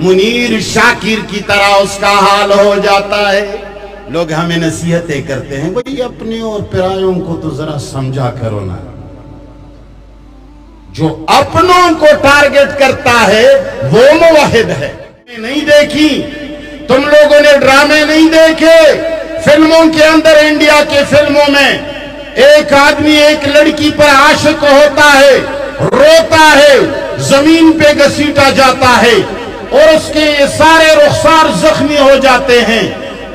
منیر شاکر کی طرح اس کا حال ہو جاتا ہے۔ لوگ ہمیں نصیحتیں کرتے ہیں، بھئی اپنے اور پرایوں کو تو ذرا سمجھا کرو نا۔ جو اپنوں کو ٹارگٹ کرتا ہے وہ موحد ہے۔ نہیں دیکھی تم لوگوں نے، ڈرامے نہیں دیکھے فلموں کے اندر، انڈیا کے فلموں میں ایک آدمی ایک لڑکی پر عاشق ہوتا ہے، روتا ہے، زمین پہ گھسیٹا جاتا ہے اور اس کے یہ سارے رخسار زخمی ہو جاتے ہیں،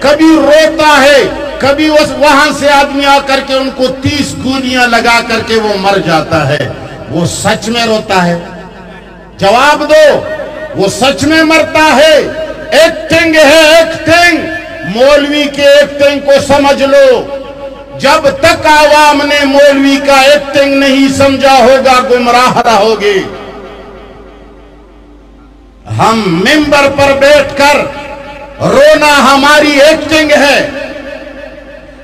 کبھی روتا ہے، کبھی وہاں سے آدمی آ کر کے ان کو 30 گولیاں لگا کر کے وہ مر جاتا ہے۔ وہ سچ میں روتا ہے؟ جواب دو، وہ سچ میں مرتا ہے؟ ایکٹنگ ہے، ایکٹنگ۔ مولوی کے ایکٹنگ کو سمجھ لو، جب تک عوام نے مولوی کا ایکٹنگ نہیں سمجھا ہوگا گمراہ رہوگے۔ ہم ممبر پر بیٹھ کر رونا ہماری ایکٹنگ ہے،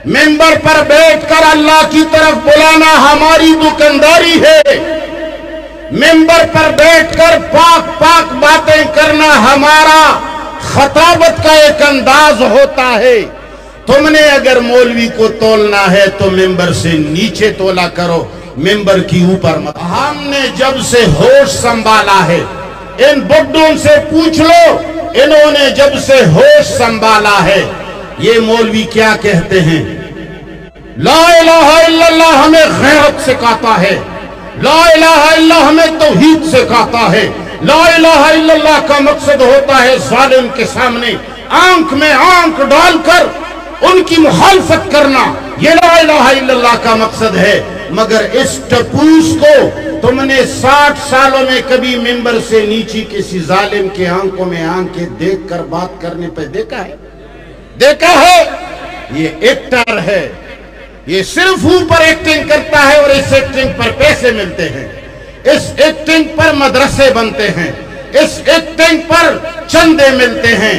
ممبر پر بیٹھ کر اللہ کی طرف بلانا ہماری دکانداری ہے، ممبر پر بیٹھ کر پاک پاک باتیں کرنا ہمارا خطابت کا ایک انداز ہوتا ہے۔ تم نے اگر مولوی کو تولنا ہے تو ممبر سے نیچے تولا کرو، ممبر کی اوپر مت۔ ہم نے جب سے ہوش سنبھالا ہے، ان بڈوں سے پوچھ لو، انہوں نے جب سے ہوش سنبھالا ہے، یہ مولوی کیا کہتے ہیں؟ لا الہ الا اللہ ہمیں غیرت سکھاتا ہے، لا الہ الا اللہ ہمیں توحید سکھاتا ہے، لا الہ الا اللہ کا مقصد ہوتا ہے ظالم کے سامنے آنکھ میں آنکھ ڈال کر ان کی مخالفت کرنا، یہ لا الہ الا اللہ کا مقصد ہے۔ مگر اس ٹپوس کو تم نے 60 سالوں میں کبھی ممبر سے نیچے کسی ظالم کے آنکھوں میں آنکھیں دیکھ کر بات کرنے پہ دیکھا ہے؟ دیکھا ہے؟ یہ ایکٹر ہے، یہ صرف اوپر ایکٹنگ کرتا ہے اور اس ایکٹنگ پر پیسے ملتے ہیں، اس ایکٹنگ پر مدرسے بنتے ہیں، اس ایکٹنگ پر چندے ملتے ہیں،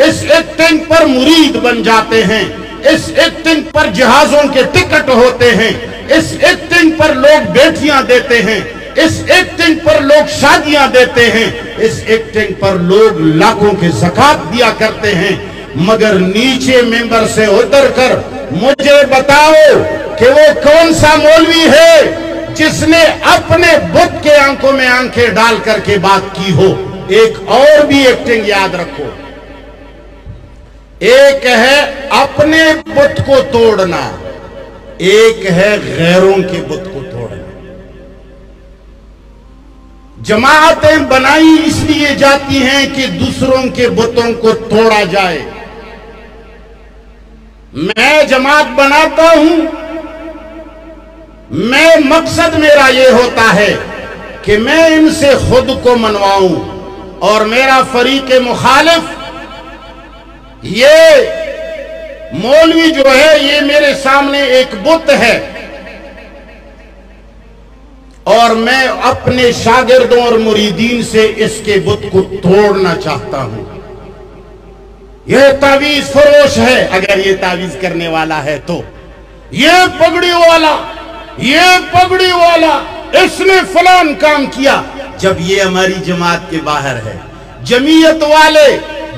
اس ایکٹنگ پر مرید بن جاتے ہیں، اس ایکٹنگ پر جہازوں کے ٹکٹ ہوتے ہیں، اس ایکٹنگ پر لوگ بیٹیاں دیتے ہیں، اس ایکٹنگ پر لوگ شادیاں دیتے ہیں، اس ایکٹنگ پر لوگ لاکھوں کے زکوٰۃ دیا کرتے ہیں۔ مگر نیچے ممبر سے اتر کر مجھے بتاؤ کہ وہ کون سا مولوی ہے جس نے اپنے بت کے آنکھوں میں آنکھیں ڈال کر کے بات کی ہو۔ ایک اور بھی ایکٹنگ یاد رکھو، ایک ہے اپنے بت کو توڑنا، ایک ہے غیروں کے بت کو توڑنا۔ جماعتیں بنائی اس لیے جاتی ہیں کہ دوسروں کے بتوں کو توڑا جائے۔ میں جماعت بناتا ہوں، مقصد میرا یہ ہوتا ہے کہ میں ان سے خود کو منواؤں، اور میرا فریق مخالف یہ مولوی جو ہے یہ میرے سامنے ایک بت ہے، اور میں اپنے شاگردوں اور مریدین سے اس کے بت کو توڑنا چاہتا ہوں۔ یہ تعویذ فروش ہے، اگر یہ تعویذ کرنے والا ہے تو یہ پگڑی والا اس نے فلان کام کیا، جب یہ ہماری جماعت کے باہر ہے۔ جمعیت والے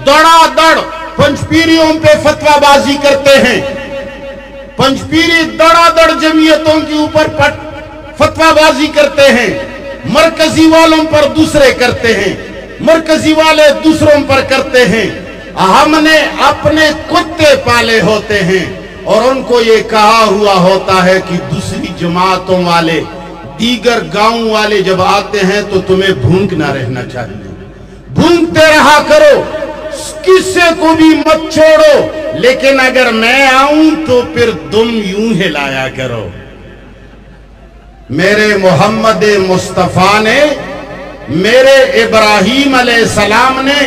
دڑا دڑ پنج پیریوں پہ فتوہ بازی کرتے ہیں، پنج پیری دڑا دڑ جمعیتوں کے اوپر فتوہ بازی کرتے ہیں، مرکزی والوں پر دوسرے کرتے ہیں، مرکزی والے دوسروں پر کرتے ہیں۔ ہم نے اپنے کتے پالے ہوتے ہیں اور ان کو یہ کہا ہوا ہوتا ہے کہ دوسری جماعتوں والے، دیگر گاؤں والے جب آتے ہیں تو تمہیں بھونکنا رہنا چاہیے، بھونکتے رہا کرو، کسی کو بھی مت چھوڑو، لیکن اگر میں آؤں تو پھر تم یوں ہلایا کرو۔ میرے محمد مصطفیٰ نے، میرے ابراہیم علیہ السلام نے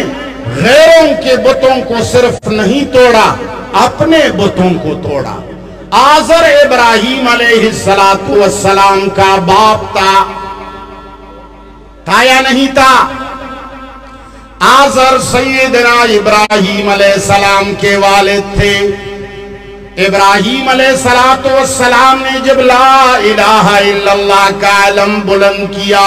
غیروں کے بتوں کو صرف نہیں توڑا، اپنے بتوں کو توڑا۔ آزر ابراہیم علیہ السلام کا باپ تھا یا نہیں تھا؟ آزر سیدنا ابراہیم علیہ السلام کے والد تھے۔ ابراہیم علیہ السلام نے جب لا الہ الا اللہ کا علم بلند کیا،